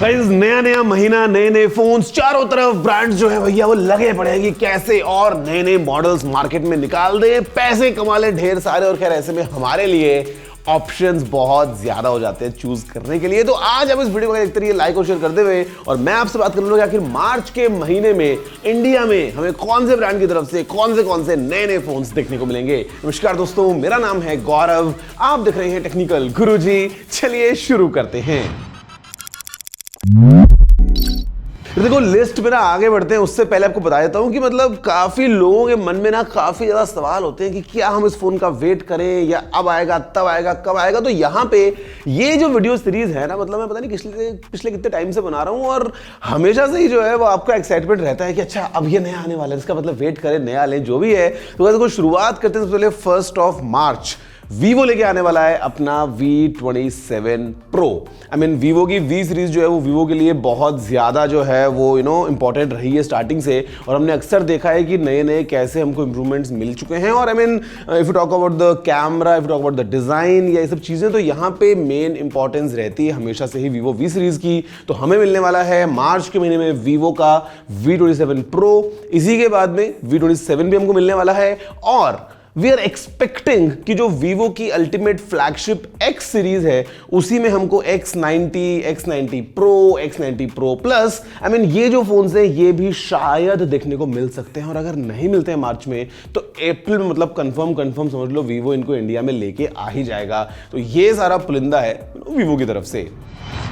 Guys नया नया महीना, नए नए फोन्स, चारों तरफ ब्रांड्स जो है भैया वो लगे पड़े हैं कि कैसे और नए नए मॉडल्स मार्केट में निकाल दे, पैसे कमा ले ढेर सारे। और खैर ऐसे में हमारे लिए ऑप्शंस बहुत ज्यादा हो जाते हैं चूज करने के लिए। तो आज हम इस वीडियो को देखते रहिए लाइक और शेयर करते हुए, और मैं आपसे बात कर लूंगा कि आखिर मार्च के महीने में इंडिया में हमें कौन से ब्रांड की तरफ से कौन से नए नए फोन्स देखने को मिलेंगे। नमस्कार दोस्तों, मेरा नाम है गौरव, आप देख रहे हैं टेक्निकल गुरुजी। चलिए शुरू करते हैं। देखो लिस्ट में ना आगे बढ़ते हैं उससे पहले आपको बता देता हूं कि मतलब काफी लोगों के मन में ना काफी ज्यादा सवाल होते हैं कि क्या हम इस फोन का वेट करें या अब आएगा, तब आएगा, कब आएगा। तो यहाँ पे ये जो वीडियो सीरीज है ना, मतलब मैं पता नहीं पिछले कितने टाइम से बना रहा हूं और हमेशा से ही जो है वो आपका एक्साइटमेंट रहता है कि अच्छा अब ये नया आने वाला है, इसका मतलब वेट करें, नया लें, जो भी है। तो देखो शुरुआत करते हैं सबसे पहले 1 मार्च वीवो लेके आने वाला है अपना V27 Pro। I mean Vivo की V सीरीज जो है वो वीवो के लिए बहुत ज्यादा जो है वो इंपॉर्टेंट रही है स्टार्टिंग से, और हमने अक्सर देखा है कि नए नए कैसे हमको इंप्रूवमेंट्स मिल चुके हैं। और I mean if you talk about the camera, if you talk about the design या ये सब चीजें, तो यहाँ पे मेन इंपॉर्टेंस रहती है हमेशा से ही वीवो V सीरीज की। तो हमें मिलने वाला है मार्च के महीने में वीवो का V27 Pro। इसी के बाद में V27 भी हमको मिलने वाला है, और वी आर एक्सपेक्टिंग कि जो वीवो की अल्टीमेट फ्लैगशिप X सीरीज है उसी में हमको X90, X90 Pro, X90 Pro Plus, I mean ये जो फोन्स हैं ये भी शायद देखने को मिल सकते हैं। और अगर नहीं मिलते हैं मार्च में तो अप्रैल में, मतलब कंफर्म समझ लो, वीवो इनको इंडिया में लेके आ ही जाएगा। तो ये सारा पुलिंदा है वीवो की तरफ से।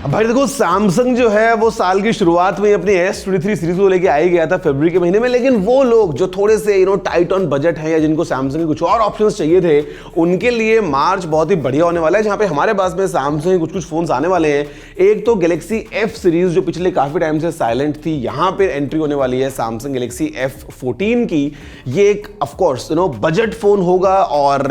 अब भाई देखो सैमसंग जो है वो साल की शुरुआत में अपनी S23 सीरीज को लेके आ ही गया था फरवरी के महीने में, लेकिन वो लोग जो थोड़े से टाइट ऑन बजट हैं या जिनको सैमसंग के कुछ और ऑप्शंस चाहिए थे, उनके लिए मार्च बहुत ही बढ़िया होने वाला है, जहां पे हमारे पास में सैमसंग के कुछ फोन्स आने वाले हैं। एक तो गैलेक्सी F सीरीज जो पिछले काफी टाइम से साइलेंट थी, यहां पे एंट्री होने वाली है सैमसंग गैलेक्सी F14 की। ये एक ऑफकोर्स बजट फोन होगा और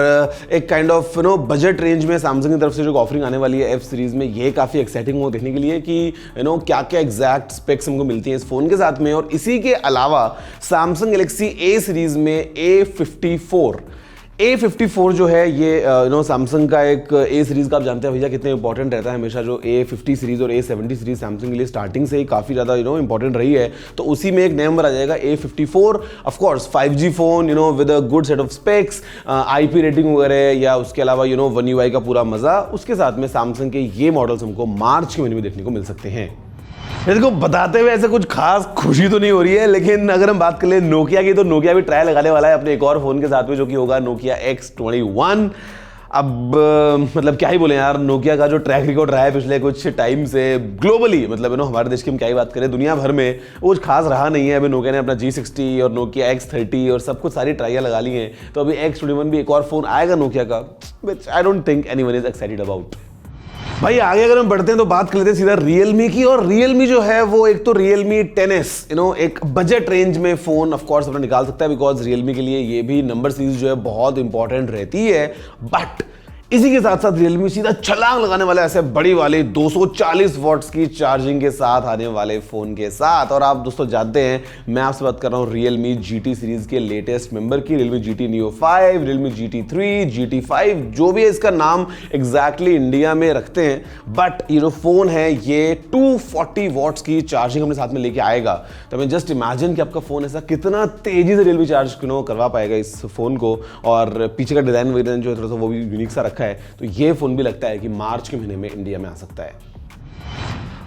एक काइंड ऑफ बजट रेंज में सैमसंग की तरफ से जो ऑफरिंग आने वाली है F सीरीज में, ये काफी एक्साइटिंग हो देखने के लिए कि क्या क्या एग्जैक्ट स्पेक्स हमको मिलती हैं इस फोन के साथ में। और इसी के अलावा सैमसंग गैलेक्सी A सीरीज में A54 जो है ये सैमसंग का एक A सीरीज का, आप जानते हैं भैया कितने इंपॉर्टेंट रहता है हमेशा। जो A50 सीरीज और A70 सीरीज सैमसंग के लिए स्टार्टिंग से ही काफी ज्यादा इंपॉर्टेंट रही है, तो उसी में एक नया नंबर आ जाएगा A54। Of course 5G phone with a good set of specs, IP rating वगैरह, या उसके अलावा One UI का पूरा मजा, उसके साथ में सैमसंग के ये मॉडल्स हमको मार्च के महीने में देखने को मिल सकते हैं। इसको बताते हुए ऐसे कुछ खास खुशी तो नहीं हो रही है, लेकिन अगर हम बात कर ले नोकिया की, तो नोकिया भी ट्रायल लगाने वाला है अपने एक और फोन के साथ में, जो कि होगा नोकिया X21। अब मतलब क्या ही बोले यार, नोकिया का जो ट्रैक रिकॉर्ड रहा है पिछले कुछ टाइम से ग्लोबली, मतलब हमारे देश की हम क्या ही बात करें, दुनिया भर में वो कुछ खास रहा नहीं है। अभी नोकिया ने अपना G60 और नोकिया X30 और सब कुछ सारी ट्राइयां लगा ली हैं, तो अभी X21 भी एक और फोन आएगा नोकिया का, which I don't think anyone is excited about. भाई आगे अगर हम बढ़ते हैं तो बात कर लेते हैं सीधा Realme की। और Realme जो है वो एक तो Realme 10S एक बजट रेंज में फोन ऑफ कोर्स अपना निकाल सकता है, बिकॉज Realme के लिए ये भी नंबर सीरीज जो है बहुत इंपॉर्टेंट रहती है। बट इसी के साथ साथ Realme सीधा छलांग लगाने वाला है ऐसे बड़ी वाली 240 वॉट्स की चार्जिंग के साथ आने वाले फोन के साथ। और आप दोस्तों जानते हैं मैं आपसे बात कर रहा हूँ Realme GT सीरीज के लेटेस्ट मेंबर की, Realme GT Neo 5, Realme GT3, GT5, जो भी है इसका नाम एग्जैक्टली इंडिया में रखते हैं। बट ये जो फोन है ये 240 वॉट्स की चार्जिंग अपने साथ में लेके आएगा। तो मैं जस्ट इमेजिन कि आपका फोन ऐसा कितना तेजी से Realme चार्ज करवा पाएगा इस फोन को। और पीछे का डिजाइन वगैरह जो है थोड़ा सा वो भी यूनिक सा है, तो ये फोन भी लगता है कि मार्च के महीने में इंडिया में आ सकता है।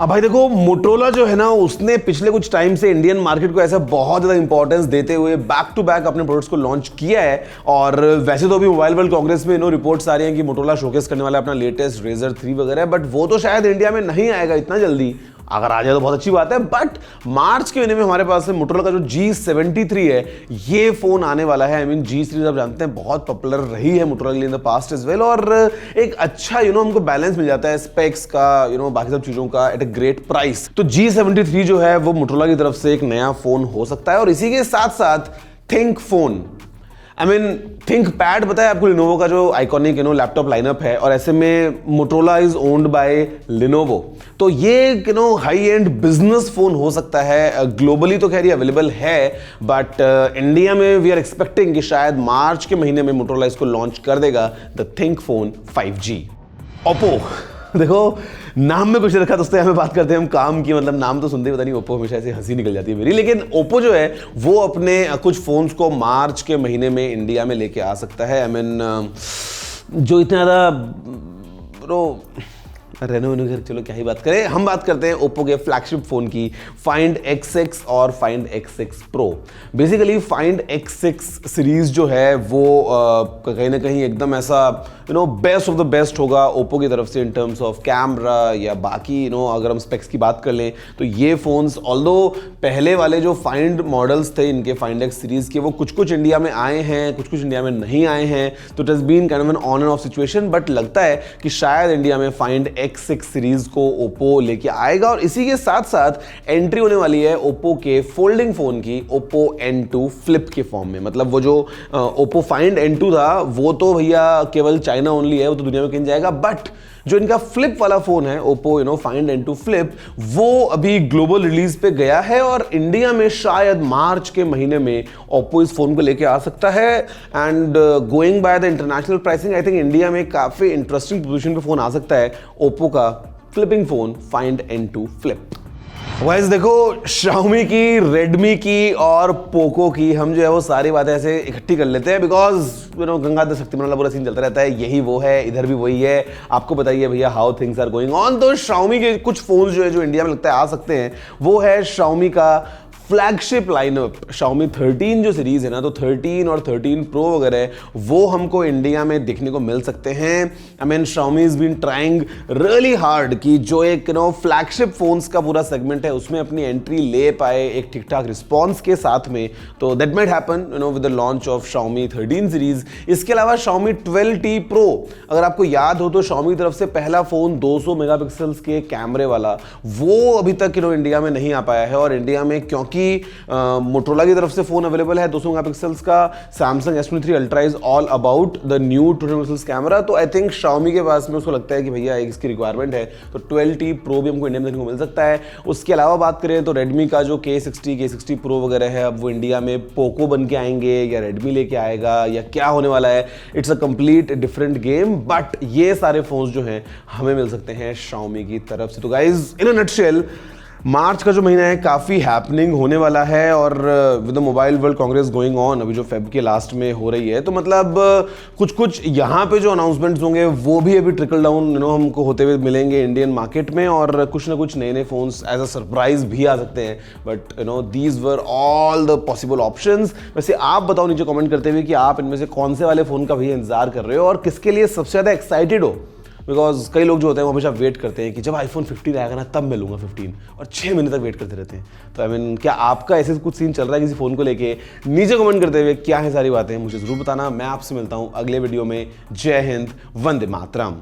अब भाई देखो मोटरोला जो है ना, उसने पिछले कुछ टाइम से इंडियन मार्केट को ऐसा बहुत ज्यादा इंपॉर्टेंस देते हुए बैक टू बैक अपने प्रोडक्ट्स को लॉन्च किया है। और वैसे तो अभी मोबाइल वर्ल्ड कांग्रेस में रिपोर्ट्स आ रही हैं कि मोटरोला शोकेस करने वाला है अपना लेटेस्ट Razr 3 वगैरह, बट वो तो शायद इंडिया में नहीं आएगा इतना जल्दी। अगर आ जाए तो बहुत अच्छी बात है, बट मार्च के महीने में हमारे पास मोटरोला का जो G73 है ये फोन आने वाला है। आई मीन G सीरीज आप जानते हैं बहुत पॉपुलर रही है मोटरोला के लिए in the past as well, और एक अच्छा हमको बैलेंस मिल जाता है स्पेक्स का, बाकी सब चीजों का एट अ ग्रेट प्राइस। तो G73 जो है वो मोटरोला की तरफ से एक नया फोन हो सकता है। और इसी के साथ साथ think phone, I mean think pad, पता है आपको लिनोवो का जो आइकॉनिक लैपटॉप लाइनअप है, और ऐसे में Motorola is owned by Lenovo. तो ये हाई एंड बिजनेस फोन हो सकता है। ग्लोबली तो खैर ये अवेलेबल है, बट इंडिया में वी आर एक्सपेक्टिंग कि शायद मार्च के महीने में मोटरोला इसको लॉन्च कर देगा, the think phone 5G। Oppo देखो नाम में कुछ रखा दोस्तों, हमें बात करते हैं हम काम की, मतलब नाम तो सुनते ही पता नहीं ओप्पो हमेशा ऐसे हंसी निकल जाती है मेरी। लेकिन ओप्पो जो है वो अपने कुछ फोन्स को मार्च के महीने में इंडिया में लेके आ सकता है। आई मीन जो इतना ज़्यादा ब्रो रेनो चलो क्या ही बात करें, हम बात करते हैं ओप्पो के फ्लैगशिप फोन की, फाइंड X6 और find X6 pro. Basically find X6 series जो है वो कहीं ना कहीं एकदम ऐसा बेस्ट ऑफ द बेस्ट होगा ओप्पो की तरफ से इन टर्म्स ऑफ कैमरा या बाकी अगर हम स्पेक्स की बात कर लें तो ये फोन्स ऑल्दो पहले वाले जो फाइंड मॉडल्स थे इनके फाइंड X सीरीज के वो कुछ इंडिया में आए हैं, कुछ इंडिया में नहीं आए हैं, तो it has been kind of an on and off situation. But लगता है कि शायद इंडिया में फाइंड X6 सीरीज को ओप्पो लेके आएगा। और इसी के साथ साथ एंट्री होने वाली है ओप्पो के फोल्डिंग फोन की, ओप्पो N2 फ्लिप के फॉर्म में। मतलब वो जो ओप्पो फाइंड N2 था वो तो भैया केवल चाइना ओनली है, वो तो दुनिया में कहीं जाएगा। बट जो इनका फ्लिप वाला फोन है ओप्पो फाइंड N2 फ्लिप, वो अभी ग्लोबल रिलीज पे गया है और इंडिया में शायद मार्च के महीने में ओप्पो इस फोन को लेके आ सकता है। And going by the international pricing I think India में काफी इंटरेस्टिंग पोजीशन पे फोन आ सकता है ओप्पो का flipping phone find N2 flip. Vice देखो Xiaomi की, Redmi की और पोको की हम जो है वो सारी बातें ऐसे इकट्ठी कर लेते हैं बिकॉज गंगाधर शक्तिमान वाला पूरा सीन चलता रहता है, यही वो है, इधर भी वही है। आपको बताइए भैया how things are going on. तो Xiaomi के कुछ फोन्स जो है जो इंडिया में लगता है आ सकते हैं वो है Xiaomi का फ्लैगशिप लाइनअप Xiaomi 13 जो सीरीज है ना, तो 13 और 13 प्रो वगैरह वो हमको इंडिया में देखने को मिल सकते हैं। I mean Xiaomi has been trying really hard कि जो एक फ्लैगशिप फोन्स का पूरा सेगमेंट है उसमें अपनी एंट्री ले पाए एक ठीक ठाक रिस्पॉन्स के साथ में। तो that might happen with the launch of Xiaomi 13 series. इसके अलावा Xiaomi 12T Pro, अगर आपको याद हो तो Xiaomi की तरफ से पहला फोन 200 मेगापिक्सल्स के कैमरे वाला, वो अभी तक इंडिया में नहीं आ पाया है। और इंडिया में क्योंकि मोटरोला की तरफ से फोन अवेलेबल है 200 मेगापिक्सल्स का, Samsung S23 Ultra is all about the new 200 megapixels camera, तो आई थिंक Xiaomi के पास में उसको लगता है कि भैया इसकी रिक्वायरमेंट है, तो 12T Pro भी हमको इंडिया में देखने को मिल सकता है। उसके अलावा बात करें तो Redmi का जो K60 Pro वगैरह है, अब वो इंडिया में पोको बन के आएंगे या Redmi लेके आएगा या क्या होने वाला है, it's a complete different game. But ये सारे फोन्स जो हैं हमें मिल सकते हैं Xiaomi की तरफ से। तो गाइज इन अ नटशेल मार्च का जो महीना है काफ़ी हैपनिंग होने वाला है और with the mobile world Congress going on अभी जो फेब के लास्ट में हो रही है, तो मतलब कुछ यहाँ पे जो अनाउंसमेंट्स होंगे वो भी अभी ट्रिकल डाउन हमको होते हुए मिलेंगे इंडियन मार्केट में, और कुछ ना कुछ नए फोन्स एज अ सरप्राइज भी आ सकते हैं। But these were all the possible options. वैसे आप बताओ नीचे कमेंट करते हुए कि आप इनमें से कौन से वाले फ़ोन का भी इंतजार कर रहे हो और किसके लिए सबसे ज़्यादा एक्साइटेड हो। बिकॉज कई लोग जो होते हैं वो हमेशा वेट करते हैं कि जब iPhone 15 आएगा ना तब मैं लूँगा 15, और 6 महीने तक वेट करते रहते हैं। तो आई मीन क्या आपका ऐसे कुछ सीन चल रहा है किसी फ़ोन को लेके? नीचे कमेंट करते हुए क्या है सारी बातें मुझे ज़रूर बताना। मैं आपसे मिलता हूँ अगले वीडियो में। जय हिंद, वंदे मातरम।